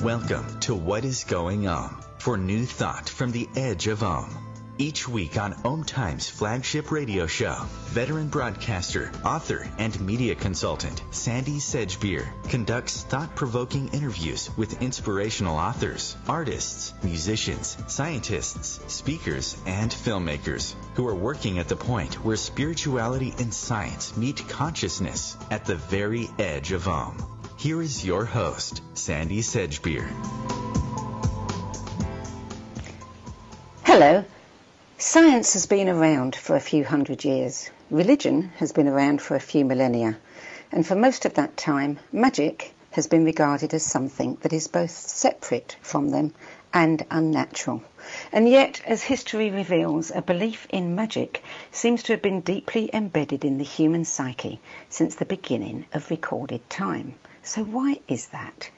Welcome to What is Going for new thought from the edge of Each week on OMTimes' flagship radio show, veteran broadcaster, author, and media consultant Sandy Sedgbeer conducts thought-provoking interviews with inspirational authors, artists, musicians, scientists, speakers, and filmmakers who are working at the point where spirituality and science meet consciousness at the very edge of Here is your host, Sandy Sedgbeer. Hello. Science has been around for a few hundred years. Religion has been around for a few millennia. And for most of that time, magic has been regarded as something that is both separate from them and unnatural. And yet, as history reveals, a belief in magic seems to have been deeply embedded in the human psyche since the beginning of recorded time. So why is that?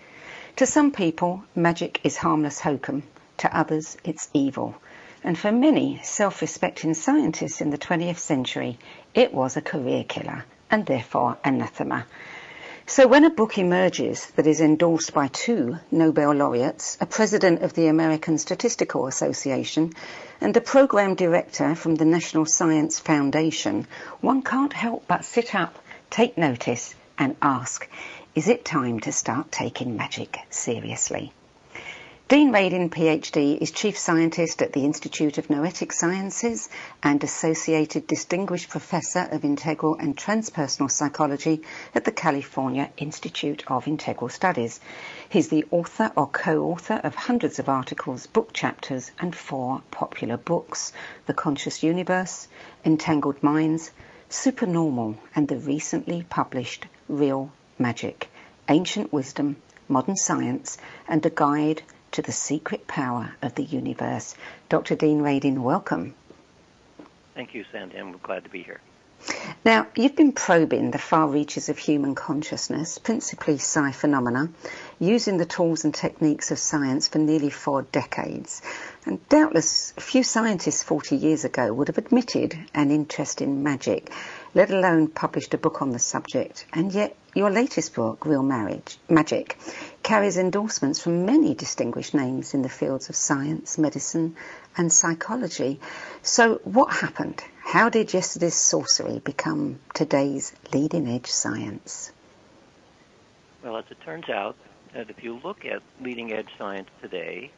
To some people, magic is harmless hokum. To others, it's evil. And for many self-respecting scientists in the 20th century, it was a career killer and therefore anathema. So when a book emerges that is endorsed by 2 Nobel laureates, a president of the American Statistical Association, and a program director from the National Science Foundation, one can't help but sit up, take notice, and ask, is it time to start taking magic seriously? Dean Radin, PhD, is Chief Scientist at the Institute of Noetic Sciences and Associated Distinguished Professor of Integral and Transpersonal Psychology at the California Institute of Integral Studies. He's the author or co-author of hundreds of articles, book chapters, and 4 popular books: The Conscious Universe, Entangled Minds, Supernormal, and the recently published Real Magic, Ancient Wisdom, Modern Science, and a Guide to the Secret Power of the Universe. Dr. Dean Radin, welcome. Thank you, Sandy. I'm glad to be here. Now, you've been probing the far reaches of human consciousness, principally psi phenomena, using the tools and techniques of science for nearly 4 decades. And doubtless, few scientists 40 years ago would have admitted an interest in magic, let alone published a book on the subject. And yet, your latest book, Real Magic, carries endorsements from many distinguished names in the fields of science, medicine, and psychology. So what happened? How did yesterday's sorcery become today's leading-edge science? Well, as it turns out, that if you look at leading-edge science today,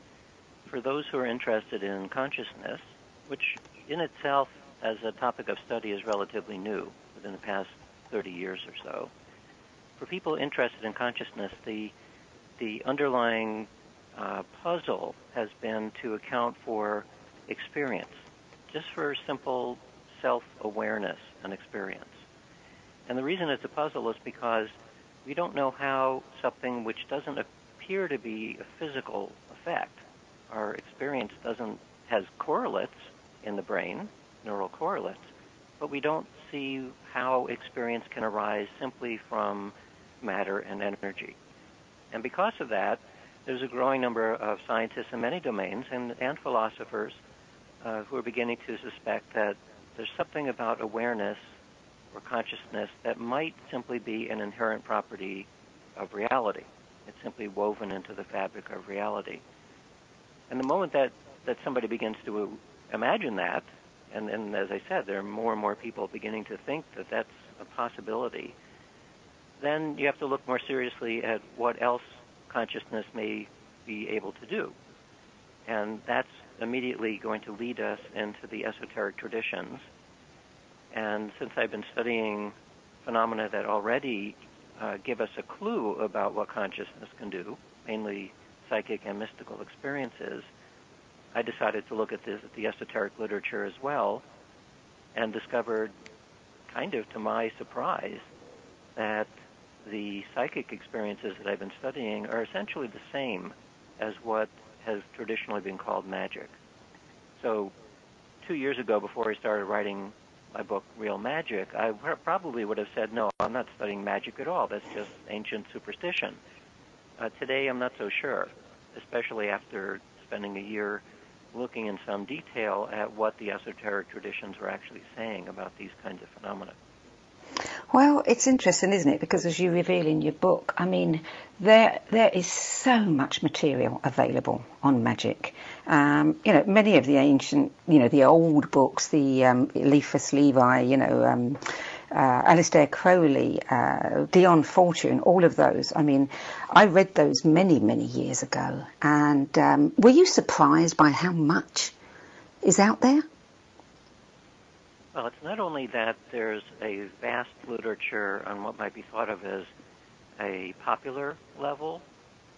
for those who are interested in consciousness, which in itself as a topic of study is relatively new, within the past 30 years or so, for people interested in consciousness, the underlying puzzle has been to account for experience, just for simple self-awareness and experience. And the reason it's a puzzle is because we don't know how something which doesn't appear to be a physical effect, our experience has correlates in the brain, neural correlates, but we don't see how experience can arise simply from matter and energy. And because of that, there's a growing number of scientists in many domains and philosophers who are beginning to suspect that there's something about awareness or consciousness that might simply be an inherent property of reality. It's simply woven into the fabric of reality. And the moment that somebody begins to imagine that, and as I said, there are more and more people beginning to think that that's a possibility, then you have to look more seriously at what else consciousness may be able to do. And that's immediately going to lead us into the esoteric traditions. And since I've been studying phenomena that already give us a clue about what consciousness can do, mainly psychic and mystical experiences, I decided to look at the esoteric literature as well, and discovered, kind of to my surprise, that the psychic experiences that I've been studying are essentially the same as what has traditionally been called magic. So 2 years ago, before I started writing my book, Real Magic, I probably would have said, no, I'm not studying magic at all. That's just ancient superstition. Today, I'm not so sure, especially after spending a year looking in some detail at what the esoteric traditions were actually saying about these kinds of phenomena. Well, it's interesting, isn't it? Because as you reveal in your book, I mean, there is so much material available on magic. Many of the ancient, the old books, the Eliphas Levi, Alistair Crowley, Dion Fortune, all of those. I mean, I read those many, many years ago. And were you surprised by how much is out there? Well, it's not only that there's a vast literature on what might be thought of as a popular level,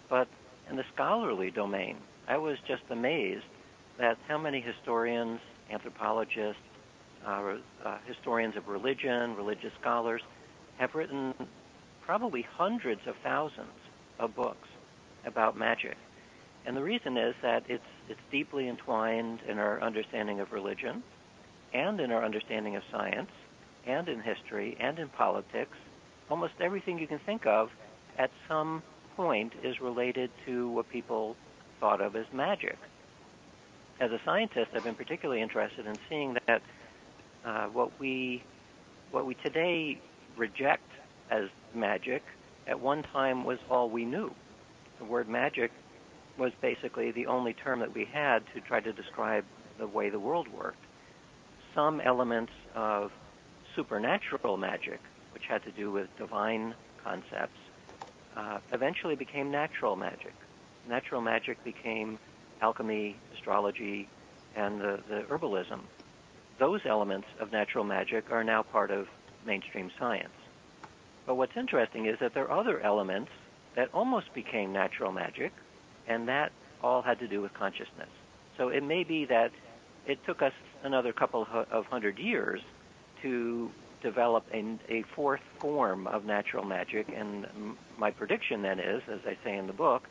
but in the scholarly domain, I was just amazed at how many historians, anthropologists, historians of religion, religious scholars, have written probably hundreds of thousands of books about magic. And the reason is that it's deeply entwined in our understanding of religion, and in our understanding of science, and in history, and in politics. Almost everything you can think of at some point is related to what people thought of as magic. As a scientist, I've been particularly interested in seeing that what we today reject as magic at one time was all we knew. The word magic was basically the only term that we had to try to describe the way the world worked. Some elements of supernatural magic, which had to do with divine concepts, eventually became natural magic. Natural magic became alchemy, astrology, and the herbalism. Those elements of natural magic are now part of mainstream science. But what's interesting is that there are other elements that almost became natural magic, and that all had to do with consciousness. So it may be that it took us another couple of hundred years to develop a fourth form of natural magic, and my prediction then is, as I say in the book,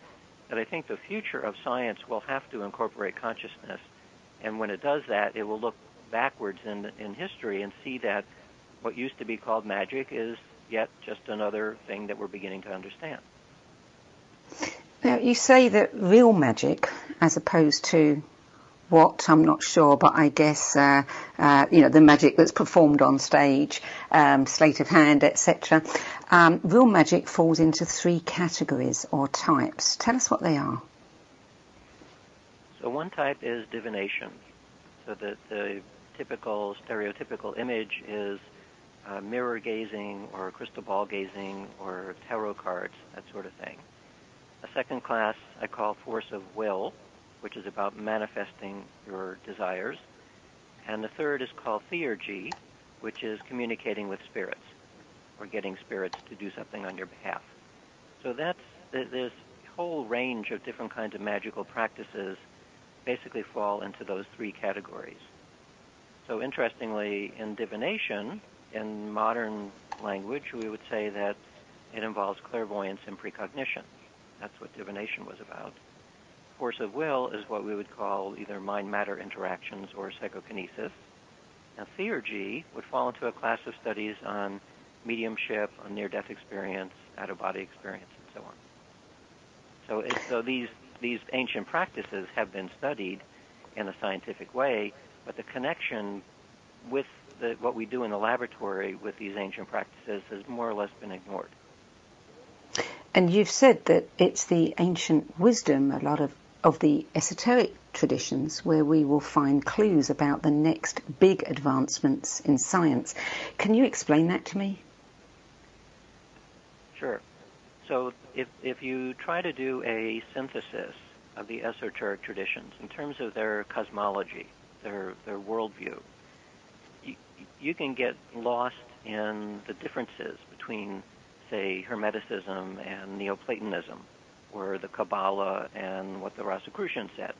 that I think the future of science will have to incorporate consciousness, and when it does that, it will look backwards in history and see that what used to be called magic is yet just another thing that we're beginning to understand. Now, you say that real magic, as opposed to what, I'm not sure, but I guess, the magic that's performed on stage, sleight of hand, etc. Real magic falls into three categories or types. Tell us what they are. So one type is divination. So the typical, stereotypical image is mirror gazing or crystal ball gazing or tarot cards, that sort of thing. A second class I call force of will, which is about manifesting your desires. And the third is called theurgy, which is communicating with spirits or getting spirits to do something on your behalf. So this whole range of different kinds of magical practices basically fall into those three categories. So interestingly, in divination, in modern language, we would say that it involves clairvoyance and precognition. That's what divination was about. Force of will is what we would call either mind-matter interactions or psychokinesis. And theurgy would fall into a class of studies on mediumship, on near-death experience, out-of-body experience, and so on. So these ancient practices have been studied in a scientific way, but the connection with what we do in the laboratory with these ancient practices has more or less been ignored. And you've said that it's the ancient wisdom, a lot of the esoteric traditions, where we will find clues about the next big advancements in science. Can you explain that to me? Sure. So if you try to do a synthesis of the esoteric traditions in terms of their cosmology, their worldview, you can get lost in the differences between, say, Hermeticism and Neoplatonism, or the Kabbalah and what the Rosicrucians said.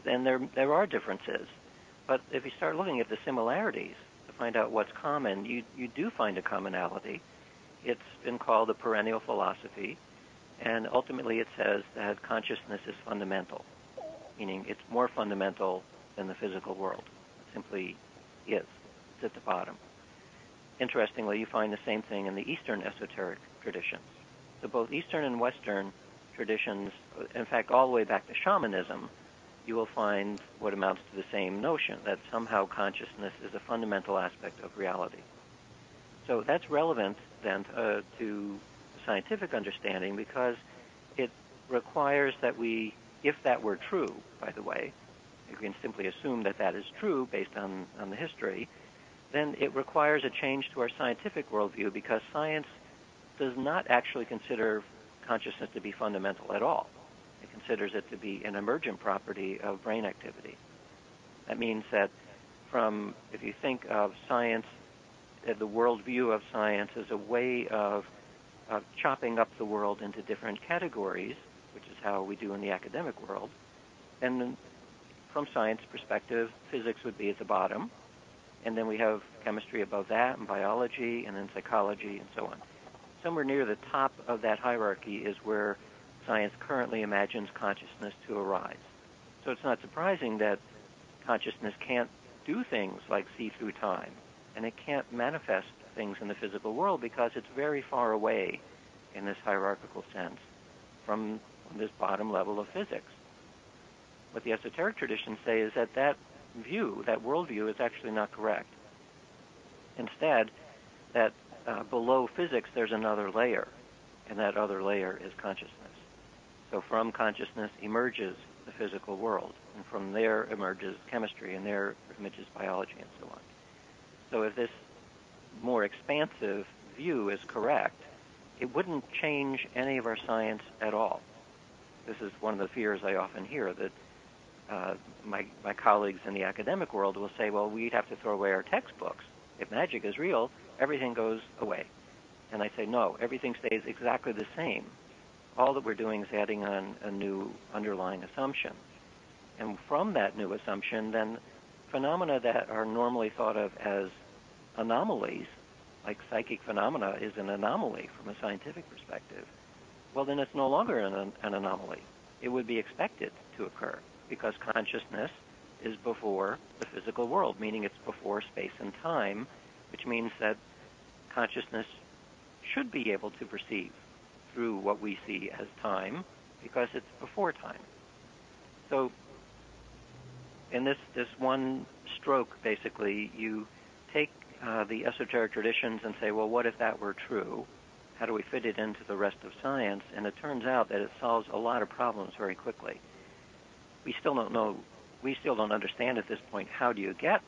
Then there are differences. But if you start looking at the similarities to find out what's common, you do find a commonality. It's been called a perennial philosophy, and ultimately it says that consciousness is fundamental, meaning it's more fundamental than the physical world. It simply is. It's at the bottom. Interestingly, you find the same thing in the Eastern esoteric traditions. So both Eastern and Western traditions, in fact, all the way back to shamanism, you will find what amounts to the same notion, that somehow consciousness is a fundamental aspect of reality. So that's relevant then to scientific understanding because it requires that we, if that were true, by the way, you can simply assume that that is true based on the history, then it requires a change to our scientific worldview because science does not actually consider consciousness to be fundamental at all. It considers it to be an emergent property of brain activity. That means that if you think of science, the worldview of science as a way of chopping up the world into different categories, which is how we do in the academic world, and from science perspective, physics would be at the bottom, and then we have chemistry above that, and biology, and then psychology, and so on. Somewhere near the top of that hierarchy is where science currently imagines consciousness to arise. So it's not surprising that consciousness can't do things like see through time, and it can't manifest things in the physical world because it's very far away in this hierarchical sense from this bottom level of physics. What the esoteric traditions say is that that view, that worldview, is actually not correct. Instead, that below physics there's another layer, and that other layer is consciousness. So from consciousness emerges the physical world, and from there emerges chemistry, and there emerges biology, and so on. So if this more expansive view is correct, it wouldn't change any of our science at all. This is one of the fears I often hear, that my colleagues in the academic world will say, well, we'd have to throw away our textbooks. If magic is real, everything goes away. And I say, no, everything stays exactly the same. All that we're doing is adding on a new underlying assumption. And from that new assumption, then phenomena that are normally thought of as anomalies, like psychic phenomena is an anomaly from a scientific perspective, well, then it's no longer an anomaly. It would be expected to occur because consciousness is before the physical world, meaning it's before space and time, which means that consciousness should be able to perceive through what we see as time because it's before time. So in this one stroke, basically, you take the esoteric traditions and say, well, what if that were true? How do we fit it into the rest of science? And it turns out that it solves a lot of problems very quickly. We still don't know, we still don't understand at this point how do you get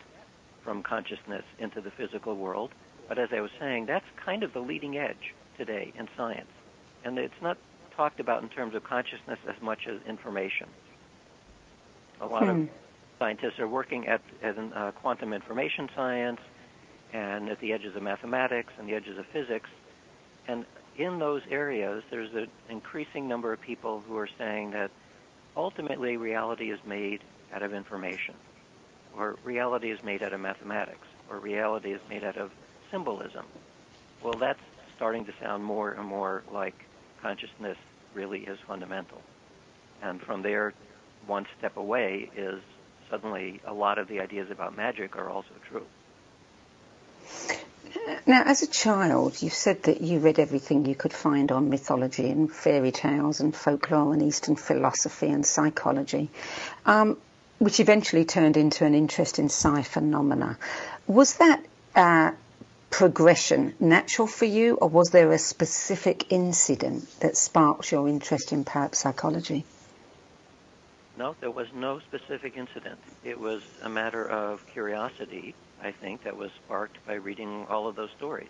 from consciousness into the physical world. But as I was saying, that's kind of the leading edge today in science. And it's not talked about in terms of consciousness as much as information. A lot of scientists are working at quantum information science and at the edges of mathematics and the edges of physics. And in those areas, there's an increasing number of people who are saying that ultimately reality is made out of information, or reality is made out of mathematics, or reality is made out of symbolism. Well, that's starting to sound more and more like consciousness really is fundamental. And from there, one step away is suddenly a lot of the ideas about magic are also true. Now, as a child, you said that you read everything you could find on mythology and fairy tales and folklore and Eastern philosophy and psychology, which eventually turned into an interest in psi phenomena. Was that progression natural for you, or was there a specific incident that sparked your interest in parapsychology? No, there was no specific incident. It was a matter of curiosity, I think, that was sparked by reading all of those stories.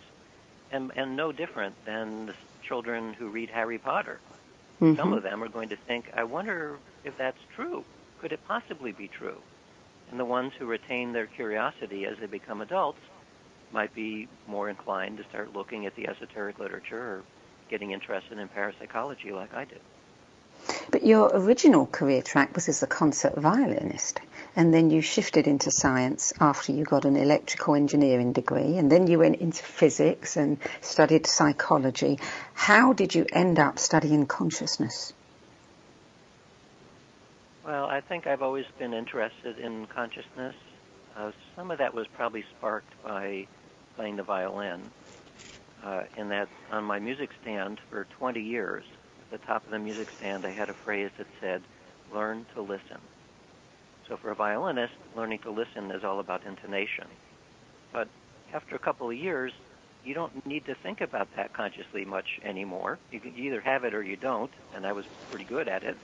And no different than the children who read Harry Potter. Mm-hmm. Some of them are going to think, I wonder if that's true. Could it possibly be true? And the ones who retain their curiosity as they become adults might be more inclined to start looking at the esoteric literature or getting interested in parapsychology like I did. But your original career track was as a concert violinist, and then you shifted into science after you got an electrical engineering degree, and then you went into physics and studied psychology. How did you end up studying consciousness? Well, I think I've always been interested in consciousness. Some of that was probably sparked by playing the violin, in that on my music stand for 20 years, at the top of the music stand, I had a phrase that said, learn to listen. So for a violinist, learning to listen is all about intonation. But after a couple of years, you don't need to think about that consciously much anymore. You either have it or you don't, and I was pretty good at it.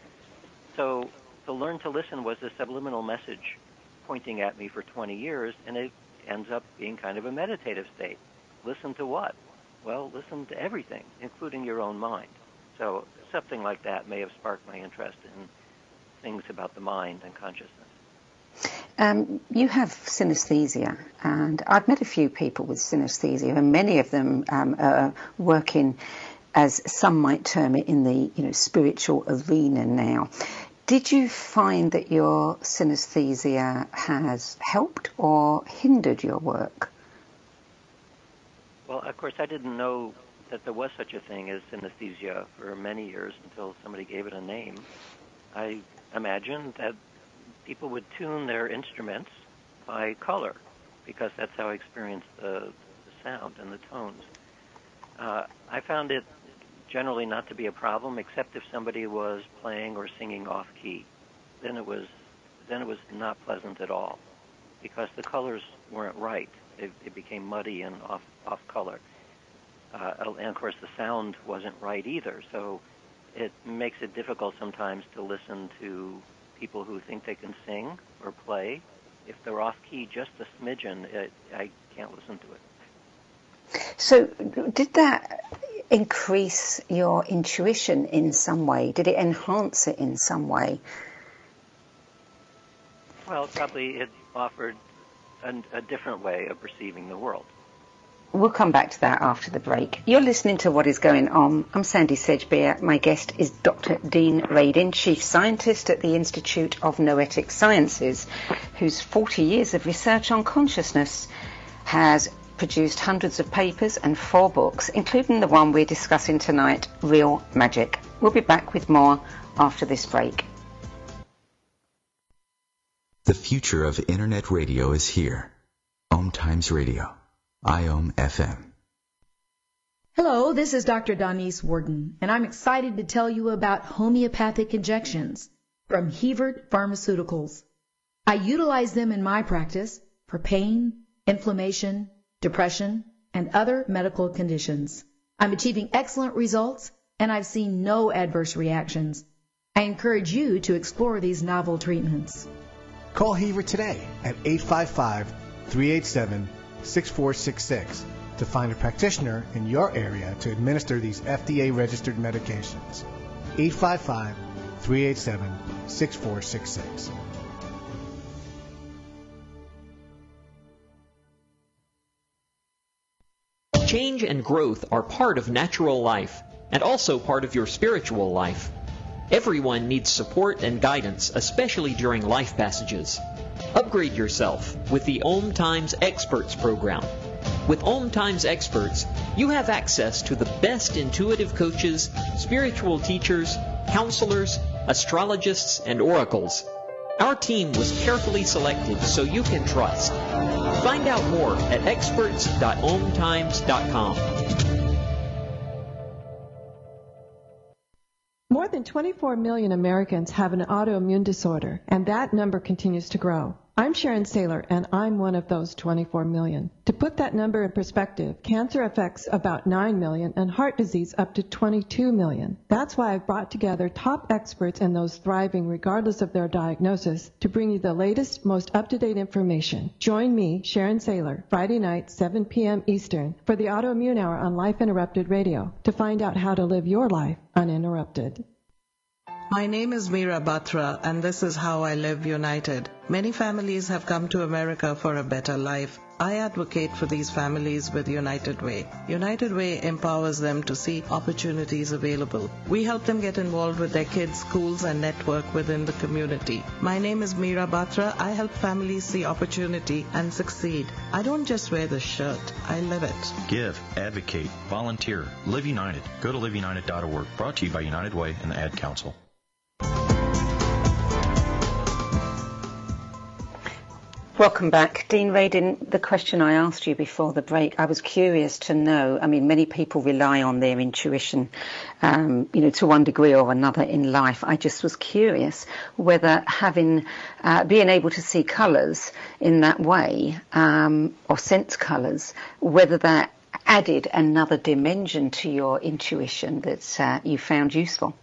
So to learn to listen was a subliminal message pointing at me for 20 years, and it ends up being kind of a meditative state. Listen to what? Well, listen to everything, including your own mind. So something like that may have sparked my interest in things about the mind and consciousness. You have synesthesia, and I've met a few people with synesthesia, and many of them are working, as some might term it, in the spiritual arena now. Did you find that your synesthesia has helped or hindered your work? Well, of course, I didn't know that there was such a thing as synesthesia for many years until somebody gave it a name. I imagined that people would tune their instruments by color, because that's how I experienced the sound and the tones. I found it generally not to be a problem, except if somebody was playing or singing off key. Then it was not pleasant at all, because the colors weren't right. It became muddy and off color. And of course the sound wasn't right either, so it makes it difficult sometimes to listen to people who think they can sing or play. If they're off key just a smidgen, I can't listen to it. So did that increase your intuition in some way? Did it enhance it in some way? Well, probably it offered a different way of perceiving the world. We'll come back to that after the break. You're listening to What Is Going On. I'm Sandy Sedgbeer. My guest is Dr. Dean Radin, Chief Scientist at the Institute of Noetic Sciences, whose 40 years of research on consciousness has produced hundreds of papers and 4 books, including the one we're discussing tonight, Real Magic. We'll be back with more after this break. The future of Internet radio is here. OMTimes Radio. IOM FM. Hello, this is Dr. Donise Warden, and I'm excited to tell you about homeopathic injections from Hevert Pharmaceuticals. I utilize them in my practice for pain, inflammation, depression, and other medical conditions. I'm achieving excellent results, and I've seen no adverse reactions. I encourage you to explore these novel treatments. Call Hevert today at 855-387-6466 to find a practitioner in your area to administer these FDA-registered medications. 855-387-6466. Change and growth are part of natural life and also part of your spiritual life. Everyone needs support and guidance, especially during life passages. Upgrade yourself with the OMTimes Experts program. With OMTimes Experts, you have access to the best intuitive coaches, spiritual teachers, counselors, astrologists, and oracles. Our team was carefully selected so you can trust. Find out more at experts.omtimes.com. More than 24 million Americans have an autoimmune disorder, and that number continues to grow. I'm Sharon Saylor, and I'm one of those 24 million. To put that number in perspective, cancer affects about 9 million and heart disease up to 22 million. That's why I've brought together top experts and those thriving regardless of their diagnosis to bring you the latest, most up-to-date information. Join me, Sharon Saylor, Friday night, 7 p.m. Eastern, for the Autoimmune Hour on Life Interrupted Radio to find out how to live your life uninterrupted. My name is Meera Batra, and this is How I Live United. Many families have come to America for a better life. I advocate for these families with United Way. United Way empowers them to see opportunities available. We help them get involved with their kids' schools and network within the community. My name is Meera Batra. I help families see opportunity and succeed. I don't just wear the shirt, I live it. Give, advocate, volunteer, Live United. Go to liveunited.org. Brought to you by United Way and the Ad Council. Welcome back. Dean Radin, the question I asked you before the break, I was curious to know, many people rely on their intuition, to one degree or another in life. I just was curious whether being able to see colours in that way, or sense colours, whether that added another dimension to your intuition that you found useful?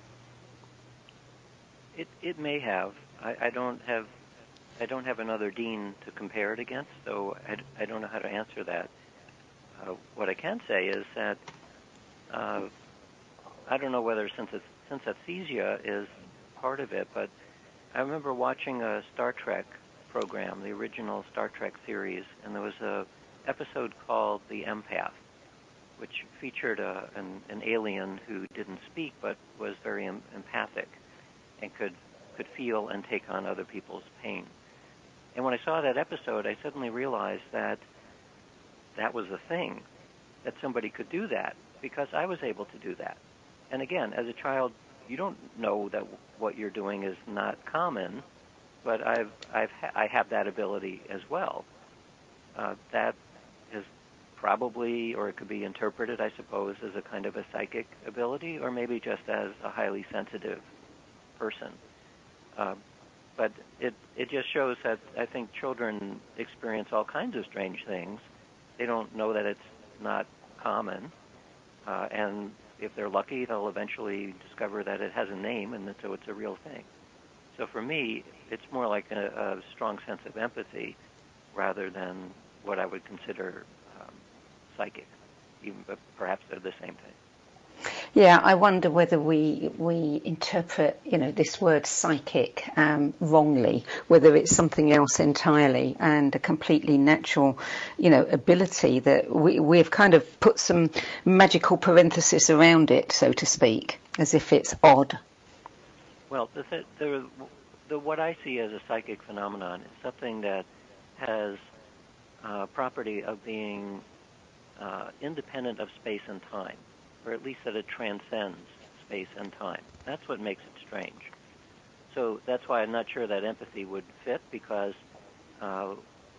It may have. I don't have another Dean to compare it against, so I don't know how to answer that. What I can say is that I don't know whether synesthesia is part of it, but I remember watching a Star Trek program, the original Star Trek series, and there was a episode called The Empath, which featured an alien who didn't speak but was very empathic and could feel and take on other people's pain. And when I saw that episode, I suddenly realized that was a thing, that somebody could do that, because I was able to do that. And again, as a child, you don't know that what you're doing is not common, but I have that ability as well. That is probably, or it could be interpreted, I suppose, as a kind of a psychic ability, or maybe just as a highly sensitive person. But it just shows that I think children experience all kinds of strange things. They don't know that it's not common, and if they're lucky, they'll eventually discover that it has a name, and so it's a real thing. So for me, it's more like a strong sense of empathy rather than what I would consider psychic, but perhaps they're the same thing. Yeah, I wonder whether we interpret, this word psychic wrongly, whether it's something else entirely and a completely natural, ability that we've kind of put some magical parenthesis around it, so to speak, as if it's odd. Well, what I see as a psychic phenomenon is something that has property of being independent of space and time, or at least that it transcends space and time. That's what makes it strange. So that's why I'm not sure that empathy would fit, because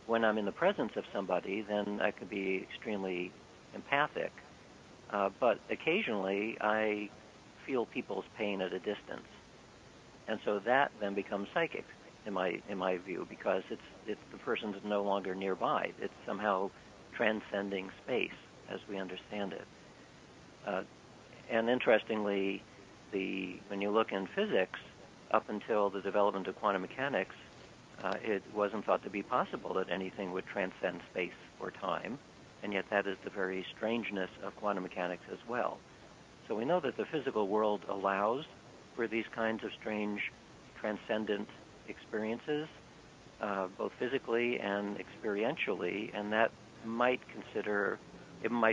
when I'm in the presence of somebody, then I could be extremely empathic. But occasionally I feel people's pain at a distance. And so that then becomes psychic in my view, because it's the person's no longer nearby. It's somehow transcending space as we understand it. And interestingly, when you look in physics, up until the development of quantum mechanics, it wasn't thought to be possible that anything would transcend space or time, and yet that is the very strangeness of quantum mechanics as well. So we know that the physical world allows for these kinds of strange transcendent experiences, both physically and experientially, and that might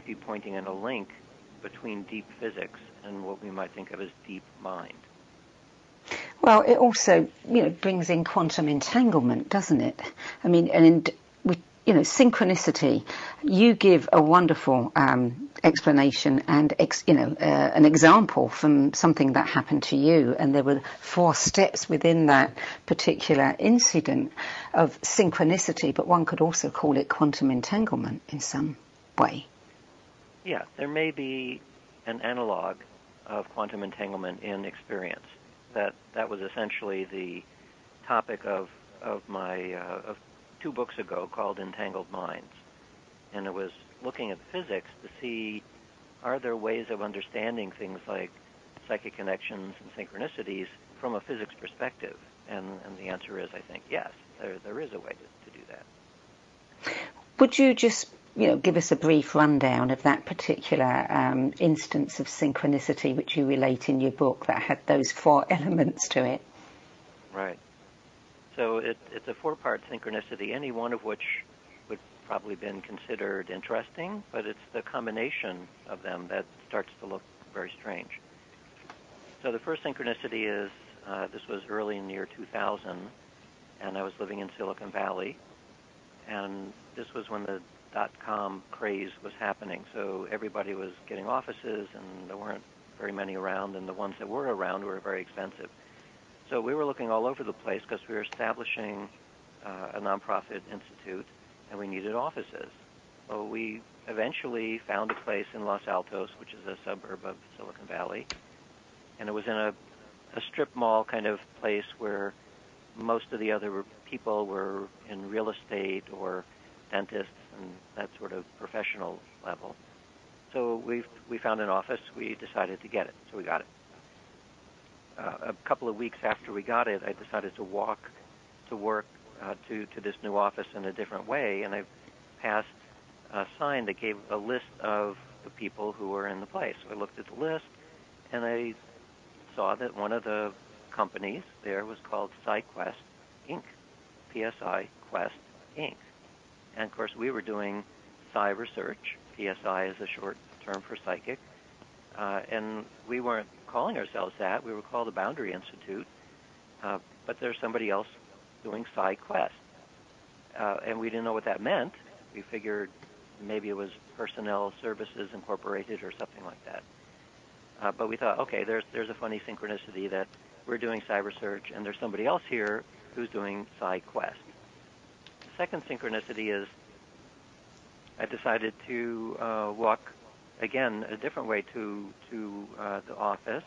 be pointing in a link between deep physics and what we might think of as deep mind. Well, it also, brings in quantum entanglement, doesn't it? I mean, and synchronicity. You give a wonderful explanation and an example from something that happened to you, and there were 4 steps within that particular incident of synchronicity, but one could also call it quantum entanglement in some way. Yeah, there may be an analog of quantum entanglement in experience. That was essentially the topic of my 2 books ago called Entangled Minds. And it was looking at physics to see, are there ways of understanding things like psychic connections and synchronicities from a physics perspective? And the answer is, I think, yes, there is a way to do that. Would you just give us a brief rundown of that particular instance of synchronicity which you relate in your book that had those 4 elements to it? Right. So it's a 4-part synchronicity, any one of which would probably been considered interesting, but it's the combination of them that starts to look very strange. So the first synchronicity is, this was early in the year 2000, and I was living in Silicon Valley, and this was when the .com craze was happening. So everybody was getting offices, and there weren't very many around, and the ones that were around were very expensive. So we were looking all over the place because we were establishing a nonprofit institute, and we needed offices. So we eventually found a place in Los Altos, which is a suburb of Silicon Valley, and it was in a strip mall kind of place where most of the other people were in real estate or dentists and that sort of professional level. So we found an office. We decided to get it, so we got it. A couple of weeks after we got it, I decided to walk to work to this new office in a different way, and I passed a sign that gave a list of the people who were in the place. So I looked at the list, and I saw that one of the companies there was called PsyQuest Inc., PSI Quest Inc. And, of course, we were doing Psy research. PSI is a short term for psychic. And we weren't calling ourselves that. We were called the Boundary Institute. But there's somebody else doing PsyQuest. And we didn't know what that meant. We figured maybe it was Personnel Services Incorporated or something like that. But we thought, okay, there's a funny synchronicity that we're doing Psy research and there's somebody else here who's doing PsyQuest. The second synchronicity is I decided to walk, again, a different way to the office,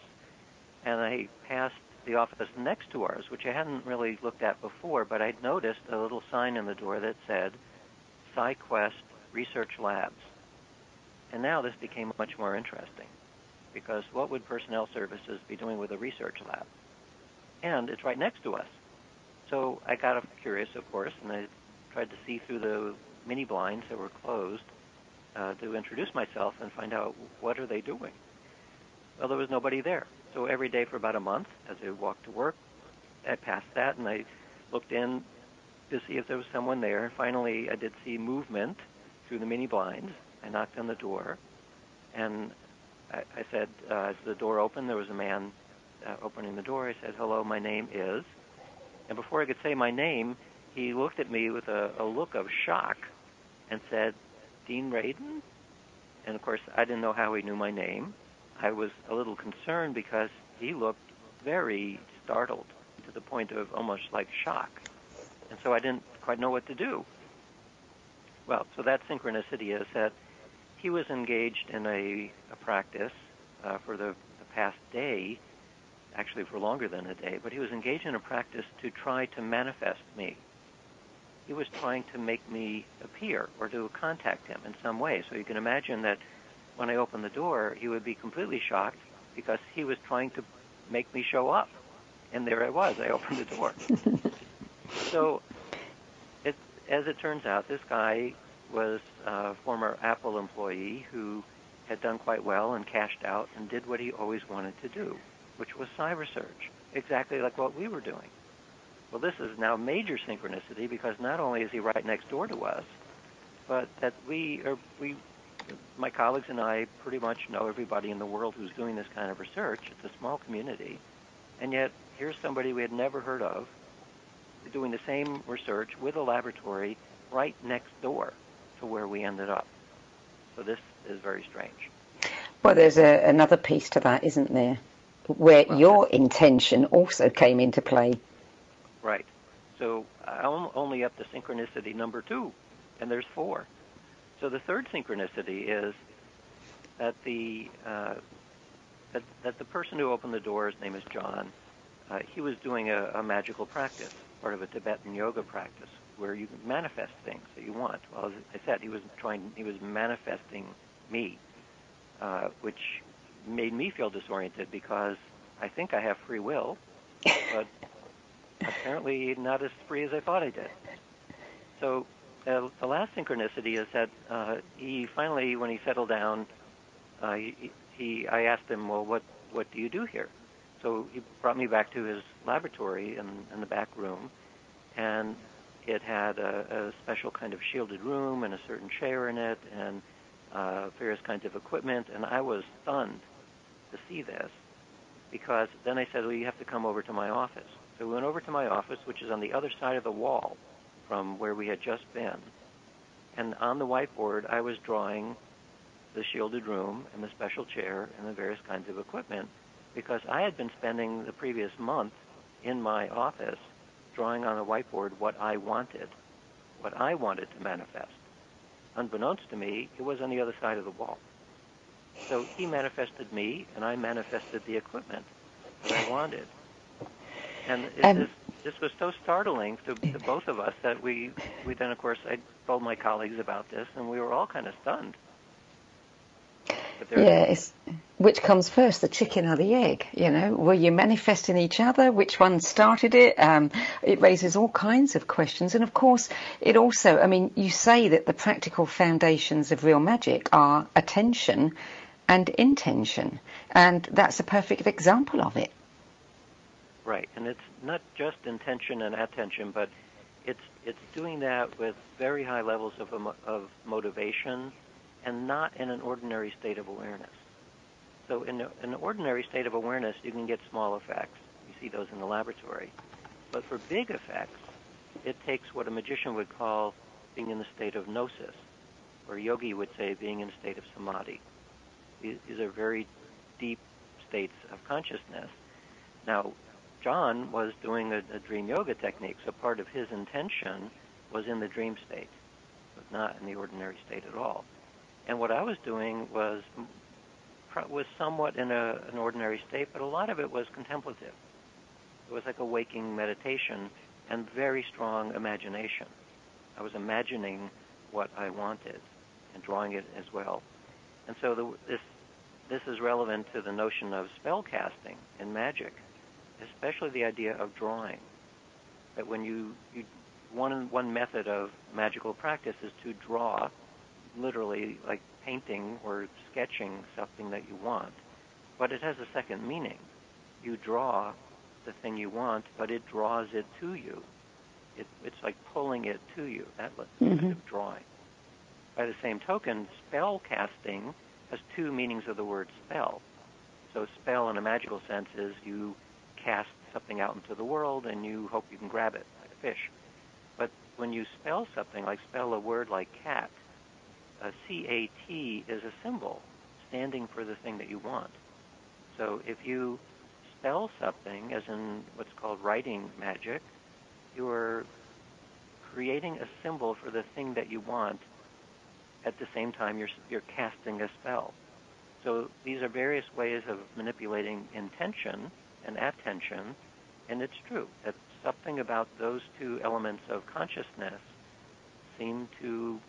and I passed the office next to ours, which I hadn't really looked at before, but I'd noticed a little sign in the door that said PsyQuest Research Labs. And now this became much more interesting, because what would Personnel Services be doing with a research lab? And it's right next to us. So I got curious, of course, and I tried to see through the mini blinds that were closed to introduce myself and find out what are they doing. Well, there was nobody there. So every day for about a month, as I walked to work, I passed that and I looked in to see if there was someone there. Finally, I did see movement through the mini blinds. I knocked on the door, and I said, as the door opened, there was a man opening the door. I said, "Hello, my name is," and before I could say my name, he looked at me with a look of shock and said, "Dean Radin?" And, of course, I didn't know how he knew my name. I was a little concerned because he looked very startled to the point of almost like shock. And so I didn't quite know what to do. Well, so that synchronicity is that he was engaged in a practice for the past day, actually for longer than a day, but he was engaged in a practice to try to manifest me. He was trying to make me appear or to contact him in some way. So you can imagine that when I opened the door, he would be completely shocked because he was trying to make me show up. And there I was. I opened the door. So as it turns out, this guy was a former Apple employee who had done quite well and cashed out and did what he always wanted to do, which was Psy research, exactly like what we were doing. Well, this is now major synchronicity because not only is he right next door to us, but that my colleagues and I pretty much know everybody in the world who's doing this kind of research. It's a small community. And yet, here's somebody we had never heard of doing the same research with a laboratory right next door to where we ended up. So this is very strange. Well, there's another piece to that, isn't there? Where your intention also came into play. Right. So I'm only up to synchronicity number 2, and there's 4. So the third synchronicity is that the person who opened the door, his name is John, he was doing a magical practice, part of a Tibetan yoga practice, where you can manifest things that you want. Well, as I said, he was manifesting me, which made me feel disoriented because I think I have free will, but apparently not as free as I thought I did. So the last synchronicity is that he finally, when he settled down, I asked him, well, what do you do here? So he brought me back to his laboratory in the back room, and it had a special kind of shielded room and a certain chair in it and various kinds of equipment, and I was stunned to see this because then I said, well, you have to come over to my office. So we went over to my office, which is on the other side of the wall from where we had just been. And on the whiteboard, I was drawing the shielded room and the special chair and the various kinds of equipment because I had been spending the previous month in my office drawing on a whiteboard what I wanted to manifest. Unbeknownst to me, it was on the other side of the wall. So he manifested me, and I manifested the equipment that I wanted. And this was so startling to both of us that we then, of course, I told my colleagues about this, and we were all kind of stunned. Which comes first, the chicken or the egg? You know, were you manifesting each other? Which one started it? It raises all kinds of questions. And of course, it also, I mean, you say that the practical foundations of real magic are attention and intention. And that's a perfect example of it. Right. And it's not just intention and attention, but it's doing that with very high levels of motivation and not in an ordinary state of awareness. So in an ordinary state of awareness, you can get small effects. You see those in the laboratory. But for big effects, it takes what a magician would call being in the state of gnosis, or a yogi would say being in a state of samadhi. These are very deep states of consciousness. Now, John was doing a dream yoga technique, so part of his intention was in the dream state, but not in the ordinary state at all. And what I was doing was somewhat in an ordinary state, but a lot of it was contemplative. It was like a waking meditation and very strong imagination. I was imagining what I wanted and drawing it as well. And so this is relevant to the notion of spell casting in magic, especially the idea of drawing. That when one method of magical practice is to draw, literally like painting or sketching something that you want, but it has a second meaning. You draw the thing you want, but it draws it to you. It's like pulling it to you, that kind of drawing. By the same token, spell casting has two meanings of the word spell. So spell in a magical sense is you cast something out into the world and you hope you can grab it, like a fish. But when you spell something, like spell a word like cat, a C-A-T is a symbol standing for the thing that you want. So if you spell something, as in what's called writing magic, you are creating a symbol for the thing that you want. At the same time, you're casting a spell. So these are various ways of manipulating intention and attention, and it's true that something about those two elements of consciousness seem to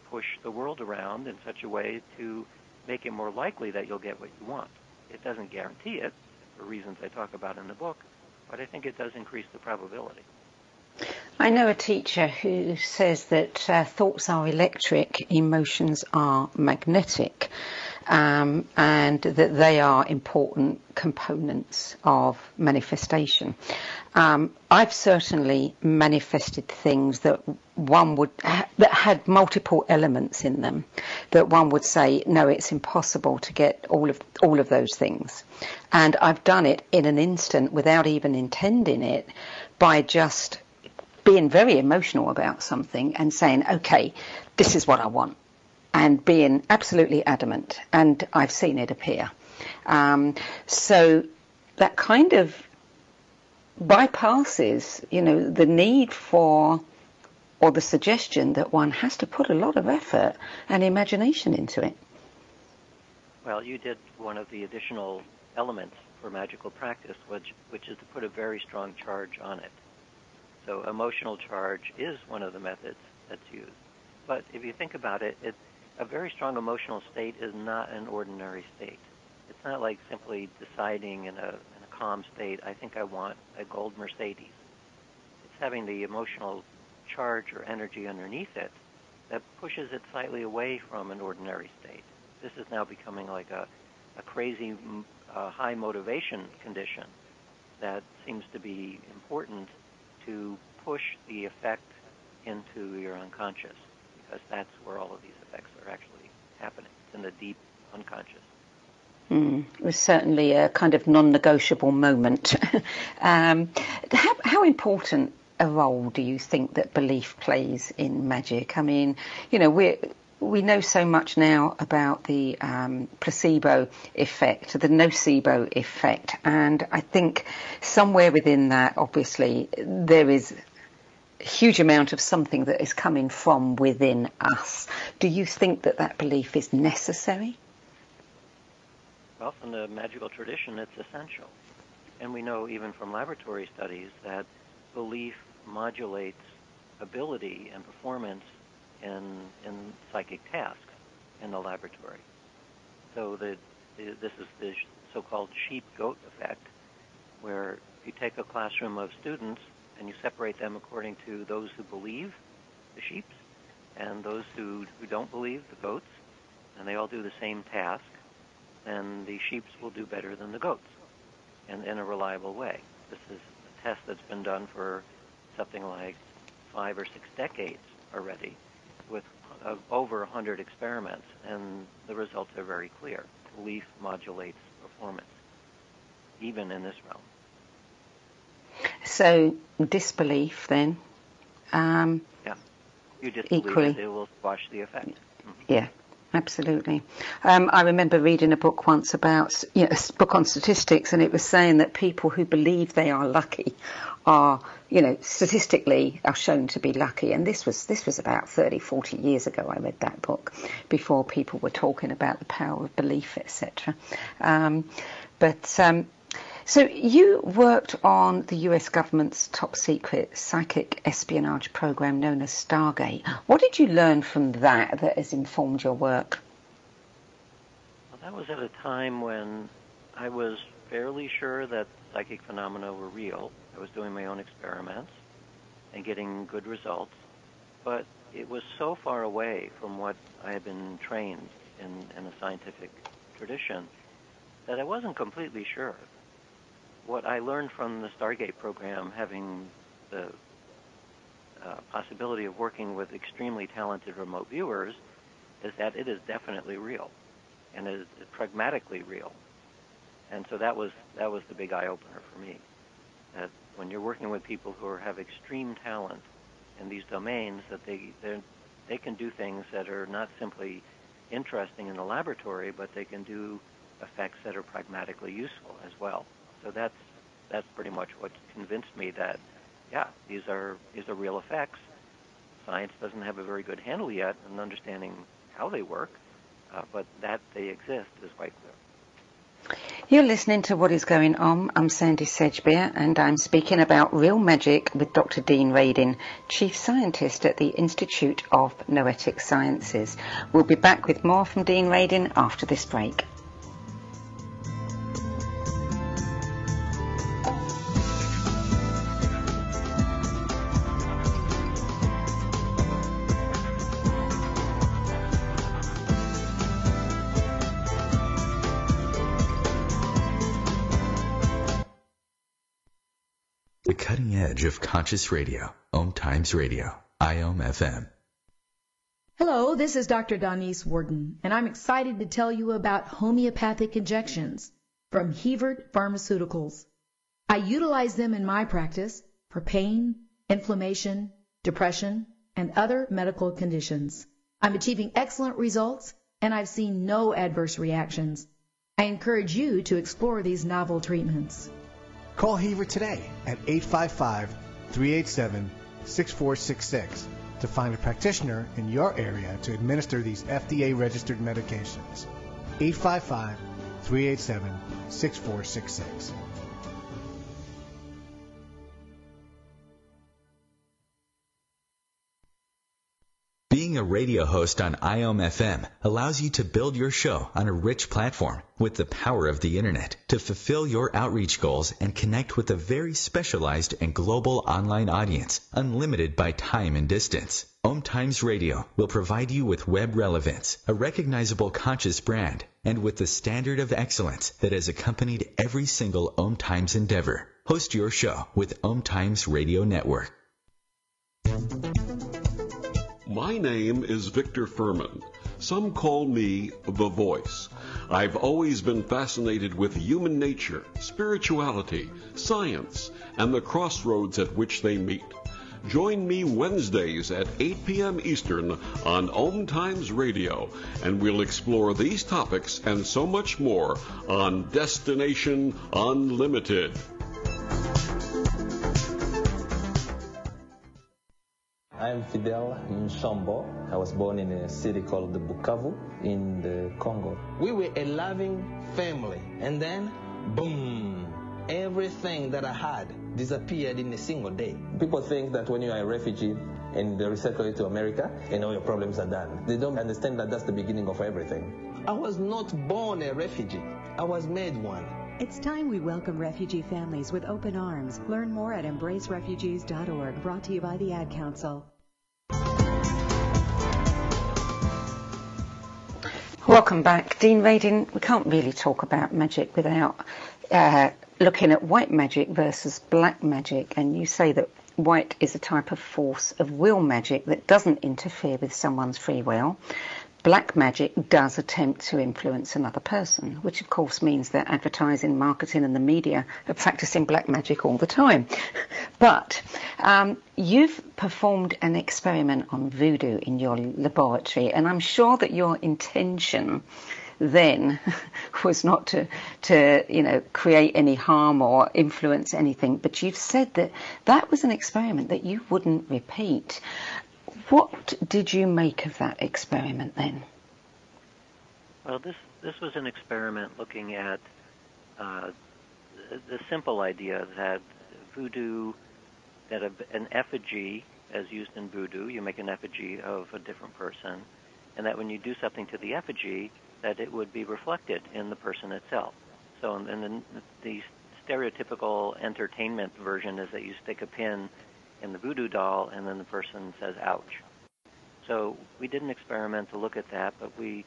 push the world around in such a way to make it more likely that you'll get what you want. It doesn't guarantee it, for reasons I talk about in the book, but I think it does increase the probability. I know a teacher who says that thoughts are electric, emotions are magnetic, and that they are important components of manifestation. I've certainly manifested things that that had multiple elements in them, that one would say, no, it's impossible to get all of those things. And I've done it in an instant without even intending it, by just being very emotional about something and saying, okay, this is what I want, and being absolutely adamant, and I've seen it appear. So that kind of bypasses, the need for, or the suggestion that one has to put a lot of effort and imagination into it. Well, you did one of the additional elements for magical practice, which is to put a very strong charge on it. So emotional charge is one of the methods that's used. But if you think about it, a very strong emotional state is not an ordinary state. It's not like simply deciding in a calm state, I think I want a gold Mercedes. It's having the emotional charge or energy underneath it that pushes it slightly away from an ordinary state. This is now becoming like a crazy high motivation condition that seems to be important to push the effect into your unconscious, because that's where all of these effects are actually happening. It's in the deep unconscious. It was certainly a kind of non-negotiable moment. How important a role do you think that belief plays in magic? I mean, we know so much now about the placebo effect, the nocebo effect, and I think somewhere within that, obviously, there is a huge amount of something that is coming from within us. Do you think that belief is necessary? Well, from the magical tradition, it's essential. And we know even from laboratory studies that belief modulates ability and performance in psychic tasks in the laboratory. So this is the so-called sheep-goat effect, where you take a classroom of students and you separate them according to those who believe, the sheeps, and those who don't believe, the goats, and they all do the same task, then the sheeps will do better than the goats, and in a reliable way. This is a test that's been done for something like 5 or 6 decades already, with over 100 experiments, and the results are very clear. Belief modulates performance, even in this realm. So disbelief then? Yeah, you just equally. believe it will squash the effect. Mm-hmm. Yeah, absolutely. I remember reading a book once about, a book on statistics, and it was saying that people who believe they are lucky are, statistically are shown to be lucky. And this was about 30, 40 years ago I read that book, before people were talking about the power of belief, etc. So you worked on the US government's top secret psychic espionage program known as Stargate. What did you learn from that has informed your work? Well, that was at a time when I was fairly sure that psychic phenomena were real. I was doing my own experiments and getting good results, but it was so far away from what I had been trained in a scientific tradition that I wasn't completely sure. What I learned from the Stargate program, having the possibility of working with extremely talented remote viewers, is that it is definitely real, and it is pragmatically real. And so that was the big eye-opener for me, that when you're working with people who have extreme talent in these domains, that they can do things that are not simply interesting in the laboratory, but they can do effects that are pragmatically useful as well. So that's pretty much what convinced me that, yeah, these are real effects. Science doesn't have a very good handle yet on understanding how they work, but that they exist is quite clear. You're listening to What Is Going On. I'm Sandy Sedgbeer, and I'm speaking about real magic with Dr. Dean Radin, Chief Scientist at the Institute of Noetic Sciences. We'll be back with more from Dean Radin after this break. The cutting edge of conscious radio, OMTimes Radio, IOM-FM. Hello, this is Dr. Donise Warden, and I'm excited to tell you about homeopathic injections from Hevert Pharmaceuticals. I utilize them in my practice for pain, inflammation, depression, and other medical conditions. I'm achieving excellent results, and I've seen no adverse reactions. I encourage you to explore these novel treatments. Call Hevert today at 855-387-6466 to find a practitioner in your area to administer these FDA-registered medications. 855-387-6466. Being a radio host on IOM-FM allows you to build your show on a rich platform with the power of the internet to fulfill your outreach goals and connect with a very specialized and global online audience, unlimited by time and distance. OMTimes Radio will provide you with web relevance, a recognizable conscious brand, and with the standard of excellence that has accompanied every single OMTimes endeavor. Host your show with OMTimes Radio Network. My name is Victor Furman. Some call me The Voice. I've always been fascinated with human nature, spirituality, science, and the crossroads at which they meet. Join me Wednesdays at 8 p.m. Eastern on OMTimes Radio, and we'll explore these topics and so much more on Destination Unlimited. I'm Fidel Nshombo. I was born in a city called the Bukavu in the Congo. We were a loving family, and then, boom, everything that I had disappeared in a single day. People think that when you are a refugee and they resettle you to America and all your problems are done. They don't understand that that's the beginning of everything. I was not born a refugee. I was made one. It's time we welcome refugee families with open arms. Learn more at embracerefugees.org, brought to you by the Ad Council. Welcome back. Dean Radin, we can't really talk about magic without looking at white magic versus black magic, and you say that white is a type of force of will magic that doesn't interfere with someone's free will. Black magic does attempt to influence another person, which of course means that advertising, marketing and the media are practicing black magic all the time. But you've performed an experiment on voodoo in your laboratory, and I'm sure that your intention then was not to create any harm or influence anything, but you've said that that was an experiment that you wouldn't repeat. What did you make of that experiment then? Well, this was an experiment looking at the simple idea that voodoo, that an effigy, as used in voodoo, you make an effigy of a different person, and that when you do something to the effigy, that it would be reflected in the person itself. So in the stereotypical entertainment version is that you stick a pin in the voodoo doll, and then the person says, ouch. So we did an experiment to look at that, but we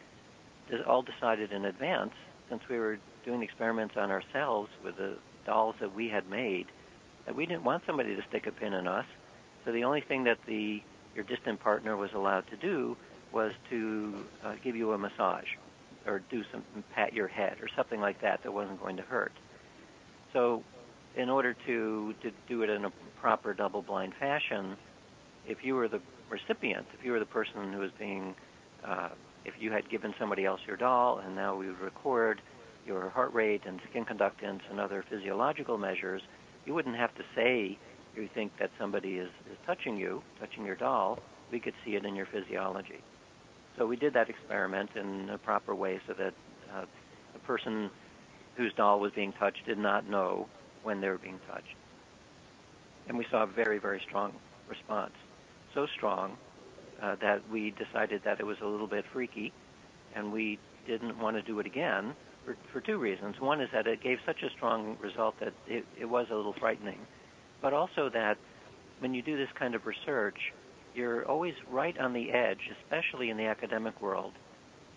all decided in advance, since we were doing experiments on ourselves with the dolls that we had made, that we didn't want somebody to stick a pin in us. So the only thing that your distant partner was allowed to do was to give you a massage or pat your head or something like that wasn't going to hurt. So in order to do it in a proper double-blind fashion, if you were the recipient, if you were the person who was being, if you had given somebody else your doll, and now we would record your heart rate and skin conductance and other physiological measures, you wouldn't have to say you think that somebody is touching your doll. We could see it in your physiology. So we did that experiment in a proper way so that the person whose doll was being touched did not know when they were being touched. And we saw a very, very strong response. So strong that we decided that it was a little bit freaky, and we didn't want to do it again for two reasons. One is that it gave such a strong result that it was a little frightening, but also that when you do this kind of research, you're always right on the edge, especially in the academic world.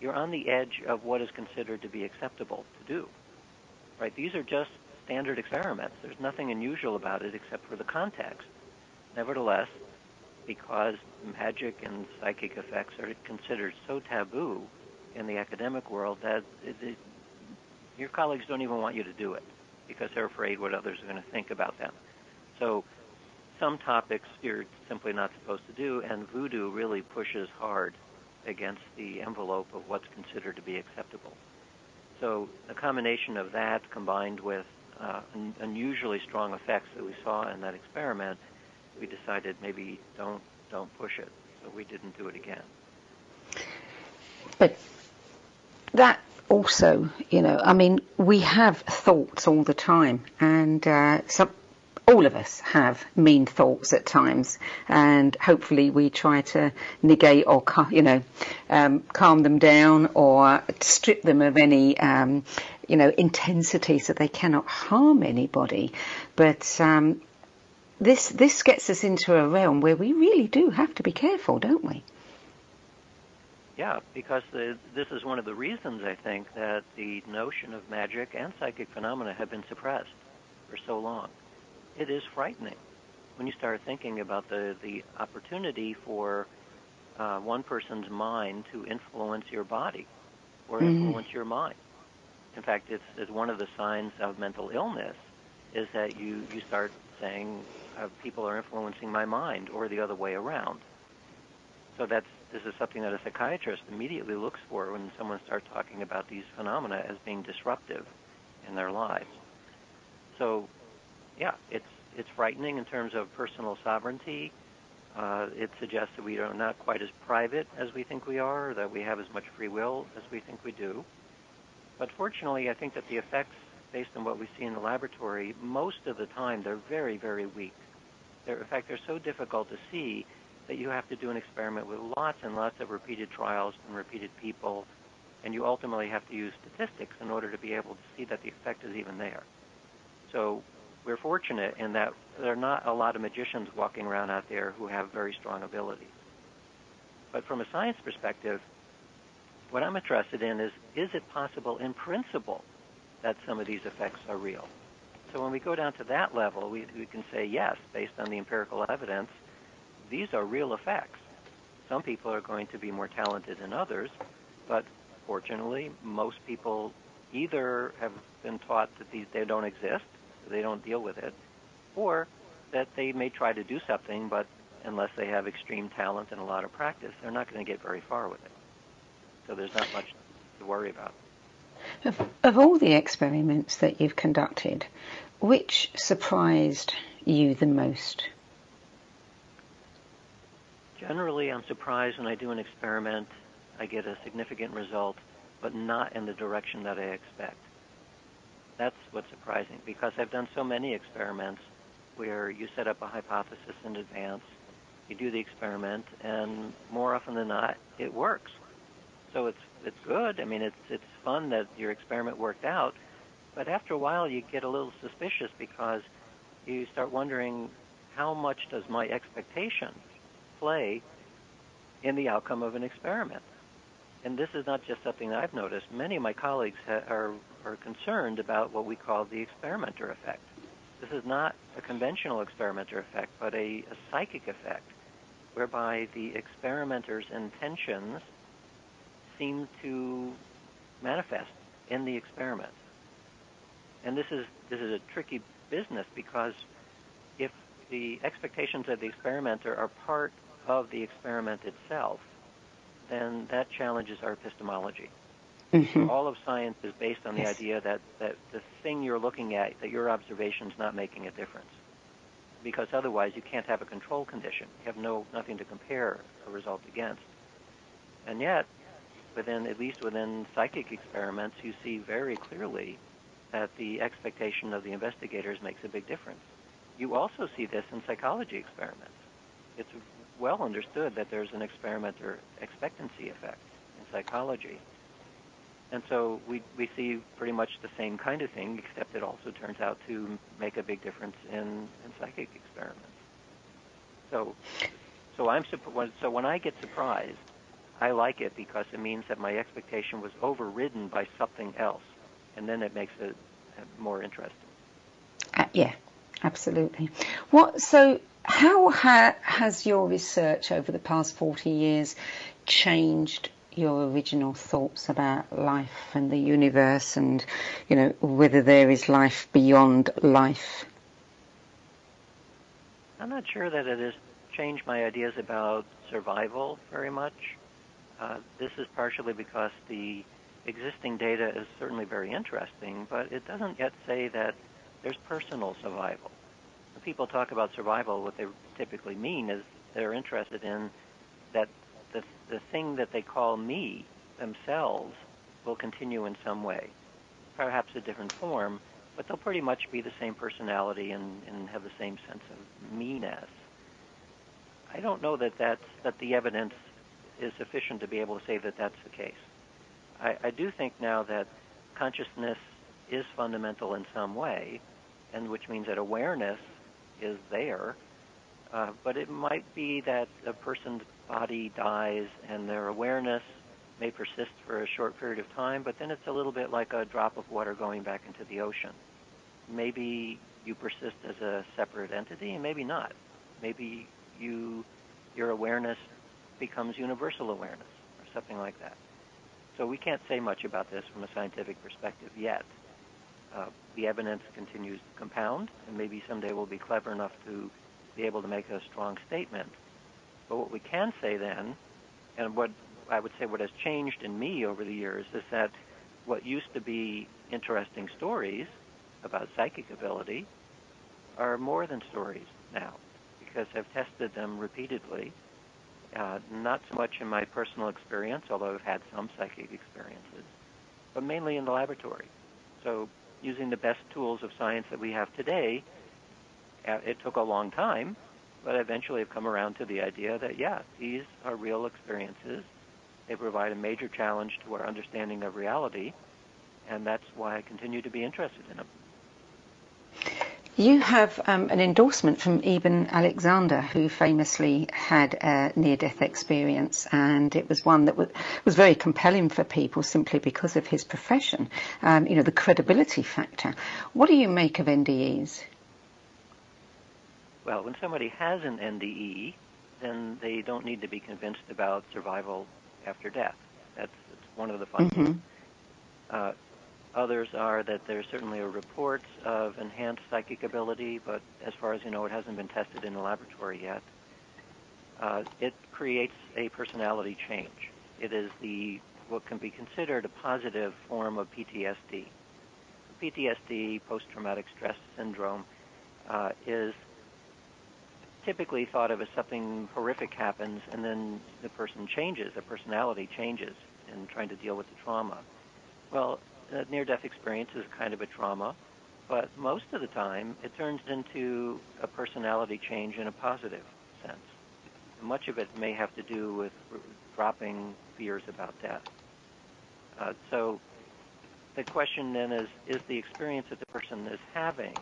You're on the edge of what is considered to be acceptable to do. Right? These are just standard experiments. There's nothing unusual about it except for the context. Nevertheless, because magic and psychic effects are considered so taboo in the academic world that your colleagues don't even want you to do it because they're afraid what others are going to think about them. So some topics you're simply not supposed to do, and voodoo really pushes hard against the envelope of what's considered to be acceptable. So the combination of that combined with unusually strong effects that we saw in that experiment, we decided maybe don't push it. So we didn't do it again. But that also, we have thoughts all the time, and all of us have mean thoughts at times, and hopefully we try to negate or calm them down or strip them of any intensity so they cannot harm anybody. But this gets us into a realm where we really do have to be careful, don't we? Yeah, because this is one of the reasons, I think, that the notion of magic and psychic phenomena have been suppressed for so long. It is frightening when you start thinking about the opportunity for one person's mind to influence your body or influence your mind. In fact, it's one of the signs of mental illness is that you start saying people are influencing my mind or the other way around. So this is something that a psychiatrist immediately looks for when someone starts talking about these phenomena as being disruptive in their lives. So, yeah, it's frightening in terms of personal sovereignty. It suggests that we are not quite as private as we think we are, or that we have as much free will as we think we do. But fortunately, I think that the effects, based on what we see in the laboratory, most of the time they're very, very weak. In fact, they're so difficult to see that you have to do an experiment with lots and lots of repeated trials and repeated people And you ultimately have to use statistics in order to be able to see that the effect is even there. So we're fortunate in that there are not a lot of magicians walking around out there who have very strong abilities. But from a science perspective, what I'm interested in is it possible in principle that some of these effects are real? So when we go down to that level, we can say, yes, based on the empirical evidence, these are real effects. Some people are going to be more talented than others, but fortunately, most people either have been taught that they don't exist, so they don't deal with it, or that they may try to do something, but unless they have extreme talent and a lot of practice, they're not going to get very far with it. So there's not much to worry about. Of all the experiments that you've conducted, which surprised you the most? Generally, I'm surprised when I do an experiment, I get a significant result, but not in the direction that I expect. That's what's surprising, because I've done so many experiments where you set up a hypothesis in advance, you do the experiment, and more often than not, it works. So it's good. I mean, it's fun that your experiment worked out, but after a while you get a little suspicious because you start wondering, how much does my expectation play in the outcome of an experiment? And this is not just something that I've noticed. Many of my colleagues are concerned about what we call the experimenter effect. This is not a conventional experimenter effect, but a psychic effect, whereby the experimenter's intentions seem to manifest in the experiment. And this is a tricky business, because if the expectations of the experimenter are part of the experiment itself, then that challenges our epistemology. Mm-hmm. All of science is based on the idea that the thing you're looking at, that your observation is not making a difference. Because otherwise you can't have a control condition. You have nothing to compare a result against. And yet, at least within psychic experiments, you see very clearly that the expectation of the investigators makes a big difference. You also see this in psychology experiments. It's well understood that there's an experimenter expectancy effect in psychology. And so we see pretty much the same kind of thing, except it also turns out to make a big difference in psychic experiments. So when I get surprised, I like it because it means that my expectation was overridden by something else, and then it makes it more interesting. Yeah, absolutely. So how has your research over the past 40 years changed your original thoughts about life and the universe, and whether there is life beyond life? I'm not sure that it has changed my ideas about survival very much. This is partially because the existing data is certainly very interesting, but it doesn't yet say that there's personal survival. When people talk about survival, what they typically mean is they're interested in that the thing that they call me themselves will continue in some way, perhaps a different form, but they'll pretty much be the same personality and have the same sense of me-ness. I don't know that the evidence is sufficient to be able to say that that's the case. I do think now that consciousness is fundamental in some way, and which means that awareness is there, but it might be that a person's body dies and their awareness may persist for a short period of time, but then it's a little bit like a drop of water going back into the ocean. Maybe you persist as a separate entity, and maybe not. Maybe your awareness becomes universal awareness, or something like that. So we can't say much about this from a scientific perspective yet. The evidence continues to compound, and maybe someday we'll be clever enough to be able to make a strong statement. But what we can say then, and what I would say what has changed in me over the years, is that what used to be interesting stories about psychic ability are more than stories now, because I've tested them repeatedly. Not so much in my personal experience, although I've had some psychic experiences, but mainly in the laboratory. So using the best tools of science that we have today, it took a long time, but eventually I've come around to the idea that, yeah, these are real experiences, They provide a major challenge to our understanding of reality, and that's why I continue to be interested in them. You have an endorsement from Ibn Alexander, who famously had a near-death experience, and it was one that was very compelling for people simply because of his profession, the credibility factor. What do you make of NDEs? Well, when somebody has an NDE, then they don't need to be convinced about survival after death. That's one of the findings. Others are that there certainly are reports of enhanced psychic ability, but as far as you know, it hasn't been tested in the laboratory yet. It creates a personality change. It is what can be considered a positive form of PTSD. PTSD, post-traumatic stress syndrome, is typically thought of as something horrific happens and then the person changes, the personality changes in trying to deal with the trauma. Well, a near-death experience is kind of a trauma, but most of the time it turns into a personality change in a positive sense. Much of it may have to do with dropping fears about death. So the question then is the experience that the person is having,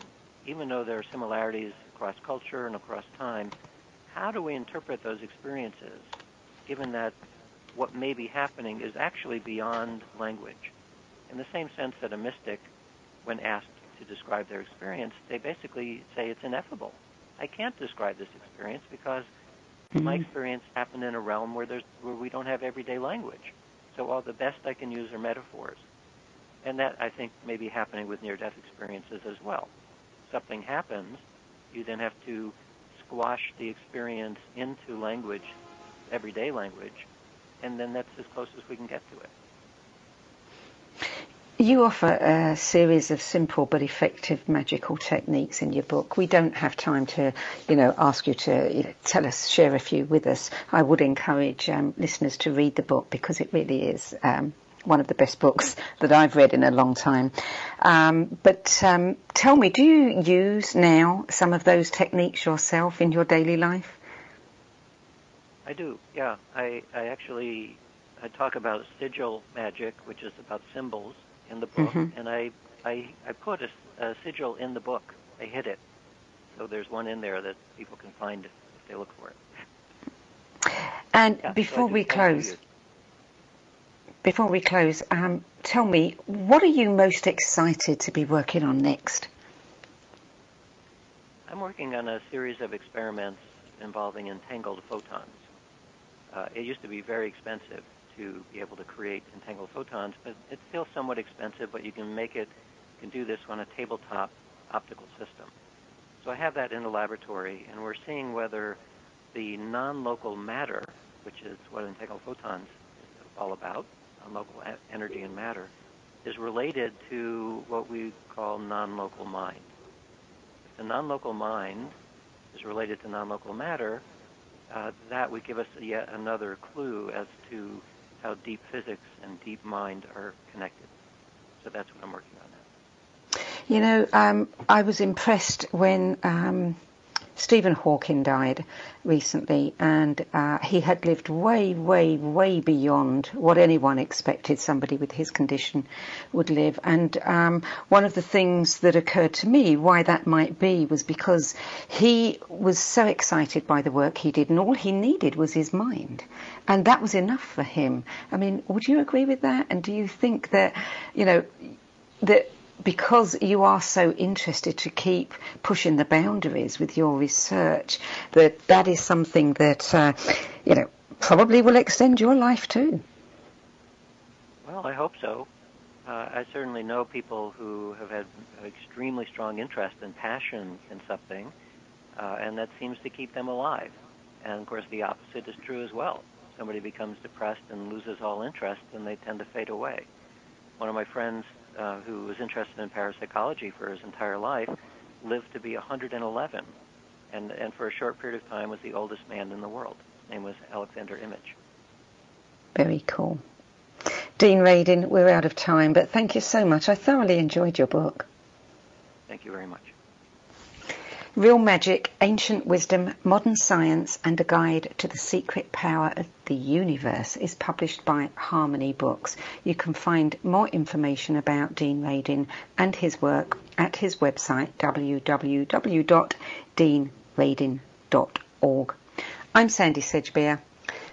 even though there are similarities across culture and across time, how do we interpret those experiences, given that what may be happening is actually beyond language? In the same sense that a mystic, when asked to describe their experience, they basically say it's ineffable. I can't describe this experience because my experience happened in a realm where we don't have everyday language. So all the best I can use are metaphors. And that, I think, may be happening with near-death experiences as well. Something happens, you then have to squash the experience into language, everyday language, and then that's as close as we can get to it. You offer a series of simple but effective magical techniques in your book. We don't have time to, ask you to share a few with us. I would encourage listeners to read the book because it really is one of the best books that I've read in a long time. But tell me, do you use now some of those techniques yourself in your daily life? I do, yeah. I talk about sigil magic, which is about symbols in the book, and I put a sigil in the book. I hid it. So there's one in there that people can find if they look for it. And before we close, tell me, what are you most excited to be working on next? I'm working on a series of experiments involving entangled photons. It used to be very expensive to be able to create entangled photons, but it's still somewhat expensive, but you can do this on a tabletop optical system. So I have that in the laboratory, and we're seeing whether the non-local matter, which is what entangled photons is all about, non-local energy and matter, is related to what we call non-local mind. If the non-local mind is related to non-local matter, that would give us yet another clue as to how deep physics and deep mind are connected. So that's what I'm working on now. I was impressed when Stephen Hawking died recently, and he had lived way, way, way beyond what anyone expected somebody with his condition would live. And one of the things that occurred to me why that might be was because he was so excited by the work he did, and all he needed was his mind. And that was enough for him. I mean, would you agree with that? And do you think that, that because you are so interested to keep pushing the boundaries with your research, that is something that, probably will extend your life too? Well, I hope so. I certainly know people who have had extremely strong interest and passion in something, and that seems to keep them alive. And, of course, the opposite is true as well. Somebody becomes depressed and loses all interest, and they tend to fade away. One of my friends who was interested in parapsychology for his entire life lived to be 111, and for a short period of time was the oldest man in the world. His name was Alexander Image. Very cool. Dean Radin, we're out of time, but thank you so much. I thoroughly enjoyed your book. Thank you very much. Real Magic, Ancient Wisdom, Modern Science and a Guide to the Secret Power of the Universe is published by Harmony Books. You can find more information about Dean Radin and his work at his website www.deanradin.org. I'm Sandy Sedgbeer.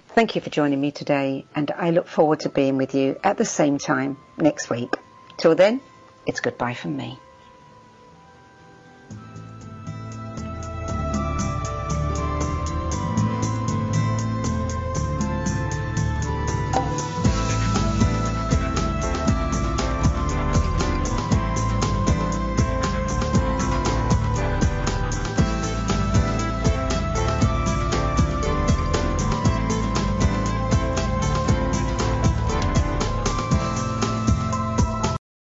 Thank you for joining me today, and I look forward to being with you at the same time next week. Till then, it's goodbye from me.